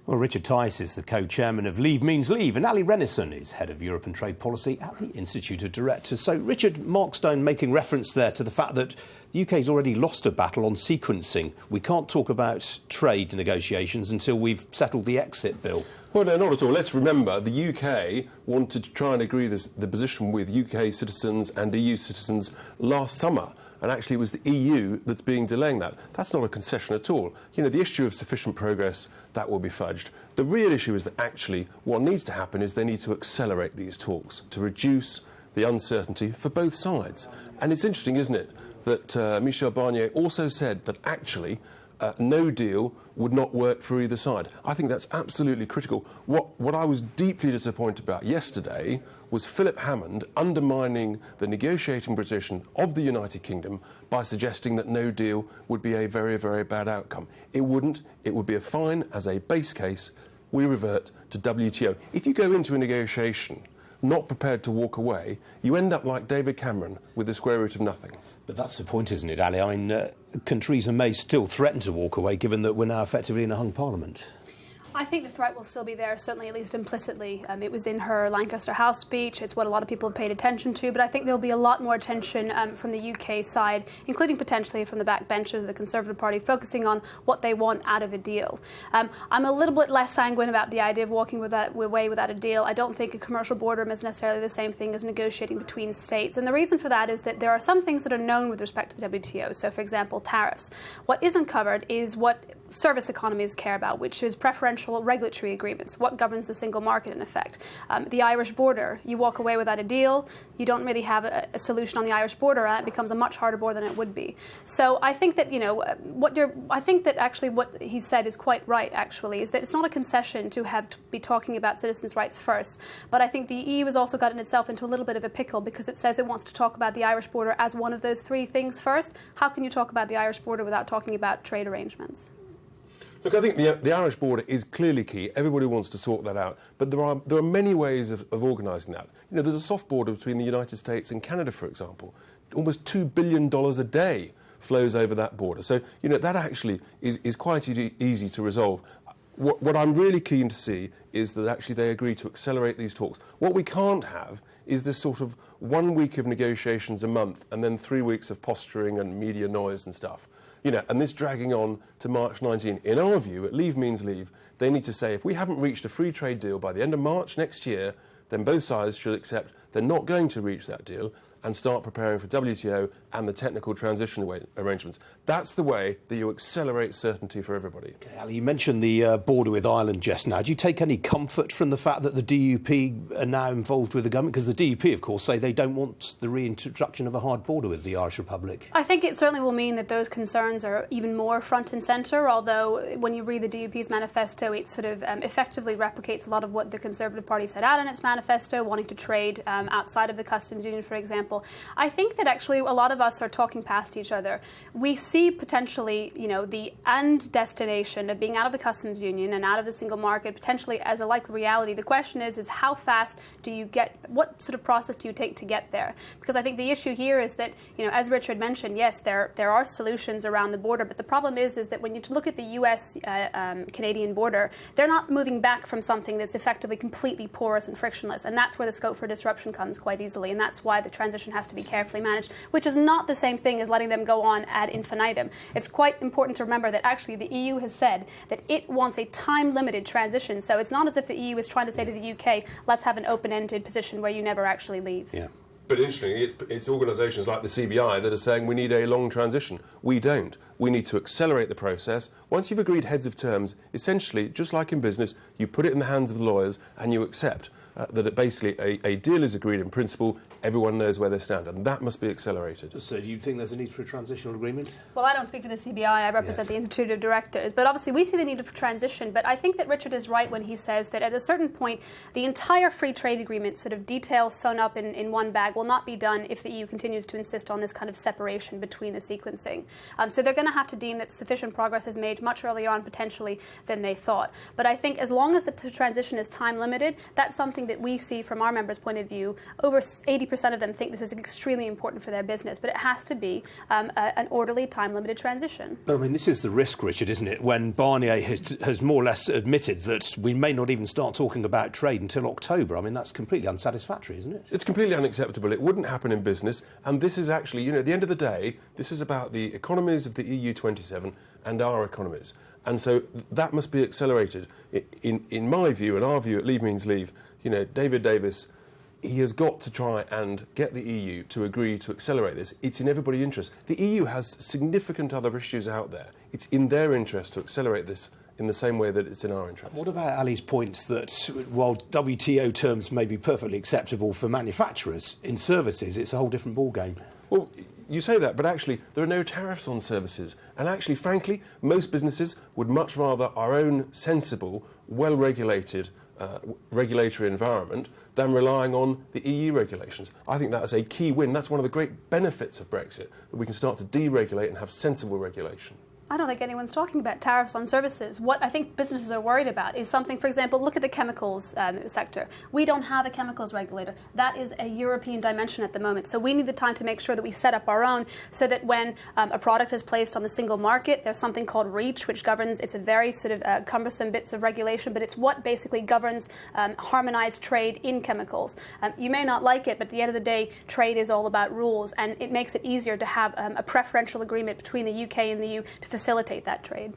Well, Richard Tice is the co-chairman of Leave Means Leave, and Allie Renison is head of Europe and Trade Policy at the Institute of Directors. So, Richard, Mark Stone making reference there to the fact that the UK's already lost a battle on sequencing. We can't talk about trade negotiations until we've settled the exit bill. Well, no, not at all. Let's remember the UK wanted to try and agree the position with UK citizens and EU citizens last summer. And actually, it was the EU that's being delaying that. That's not a concession at all. You know, the issue of sufficient progress, that will be fudged. The real issue is that actually what needs to happen is they need to accelerate these talks to reduce the uncertainty for both sides. And it's interesting, isn't it, that Michel Barnier also said that actually no deal would not work for either side. I think that's absolutely critical. What I was deeply disappointed about yesterday was Philip Hammond undermining the negotiating position of the United Kingdom by suggesting that no deal would be a very, very bad outcome. It wouldn't. It would be a fine as a base case. We revert to WTO. If you go into a negotiation not prepared to walk away, you end up like David Cameron with the square root of nothing. But that's the point, isn't it, Ali? I mean, can Theresa May still threaten to walk away, given that we're now effectively in a hung parliament? I think the threat will still be there, certainly at least implicitly. It was in her Lancaster House speech. It's what a lot of people have paid attention to. But I think there'll be a lot more attention from the UK side, including potentially from the backbenchers of the Conservative Party, focusing on what they want out of a deal. I'm a little bit less sanguine about the idea of walking away without a deal. I don't think a commercial border is necessarily the same thing as negotiating between states. And the reason for that is that there are some things that are known with respect to the WTO. So, for example, tariffs. What isn't covered is what service economies care about, which is preferential regulatory agreements, what governs the single market in effect. The Irish border, you walk away without a deal, you don't really have a solution on the Irish border, and it becomes a much harder border than it would be. So I think that, I think that actually what he said is quite right, actually, is that it's not a concession to be talking about citizens' rights first, but I think the EU has also gotten itself into a little bit of a pickle because it says it wants to talk about the Irish border as one of those three things first. How can you talk about the Irish border without talking about trade arrangements? Look, I think the Irish border is clearly key. Everybody wants to sort that out. But there are many ways of organising that. You know, there's a soft border between the United States and Canada, for example. Almost $2 billion a day flows over that border. So, you know, that actually is quite easy to resolve. What I'm really keen to see is that actually they agree to accelerate these talks. What we can't have is this sort of 1 week of negotiations a month and then 3 weeks of posturing and media noise and stuff. You know, and this dragging on to March 19. In our view, at Leave Means Leave, they need to say if we haven't reached a free trade deal by the end of March next year, then both sides should accept they're not going to reach that deal and start preparing for WTO and the technical transition arrangements. That's the way that you accelerate certainty for everybody. Okay, Ali, you mentioned the border with Ireland just now. Do you take any comfort from the fact that the DUP are now involved with the government? Because the DUP, of course, say they don't want the reintroduction of a hard border with the Irish Republic. I think it certainly will mean that those concerns are even more front and centre, although when you read the DUP's manifesto, it sort of effectively replicates a lot of what the Conservative Party set out in its manifesto, wanting to trade outside of the customs union, for example. I think that actually a lot of us are talking past each other. We see potentially, the end destination of being out of the customs union and out of the single market potentially as a likely reality. The question is how fast do you get, what sort of process do you take to get there? Because I think the issue here is that, as Richard mentioned, yes, there are solutions around the border, but the problem is that when you look at the US-Canadian border, they're not moving back from something that's effectively completely porous and frictionless, and that's where the scope for disruption comes quite easily, and that's why the transition has to be carefully managed, which is not the same thing as letting them go on ad infinitum. It's quite important to remember that actually the EU has said that it wants a time-limited transition, so it's not as if the EU is trying to say to the UK, let's have an open-ended position where you never actually leave. Yeah. But interestingly, it's organisations like the CBI that are saying we need a long transition. We don't. We need to accelerate the process. Once you've agreed heads of terms, essentially, just like in business, you put it in the hands of the lawyers and you accept that a deal is agreed in principle, everyone knows where they stand, and that must be accelerated. So do you think there's a need for a transitional agreement? Well, I don't speak for the CBI, I represent the Institute of Directors, but obviously we see the need for transition, but I think that Richard is right when he says that at a certain point, the entire free trade agreement, sort of details sewn up in one bag, will not be done if the EU continues to insist on this kind of separation between the sequencing. So they're going to have to deem that sufficient progress is made much earlier on, potentially, than they thought. But I think as long as the transition is time limited, that's something something that we see from our members' point of view. Over 80% of them think this is extremely important for their business, but it has to be an orderly, time-limited transition. But I mean, this is the risk, Richard, isn't it? When Barnier has more or less admitted that we may not even start talking about trade until October. I mean, that's completely unsatisfactory, isn't it? It's completely unacceptable. It wouldn't happen in business. And this is actually, at the end of the day, this is about the economies of the EU 27 and our economies. And so that must be accelerated. In my view, and our view at Leave Means Leave, David Davis, he has got to try and get the EU to agree to accelerate this. It's in everybody's interest. The EU has significant other issues out there. It's in their interest to accelerate this in the same way that it's in our interest. What about Ali's points that while WTO terms may be perfectly acceptable for manufacturers, in services it's a whole different ballgame? Well, you say that, but actually there are no tariffs on services. And actually, frankly, most businesses would much rather our own sensible, well-regulated regulatory environment than relying on the EU regulations. I think that is a key win. That's one of the great benefits of Brexit, that we can start to deregulate and have sensible regulation. I don't think anyone's talking about tariffs on services. What I think businesses are worried about is something, for example, look at the chemicals sector. We don't have a chemicals regulator. That is a European dimension at the moment. So we need the time to make sure that we set up our own so that when a product is placed on the single market, there's something called REACH, which governs, it's a very sort of cumbersome bits of regulation, but it's what basically governs harmonized trade in chemicals. You may not like it, but at the end of the day, trade is all about rules, and it makes it easier to have a preferential agreement between the UK and the EU to facilitate that trade.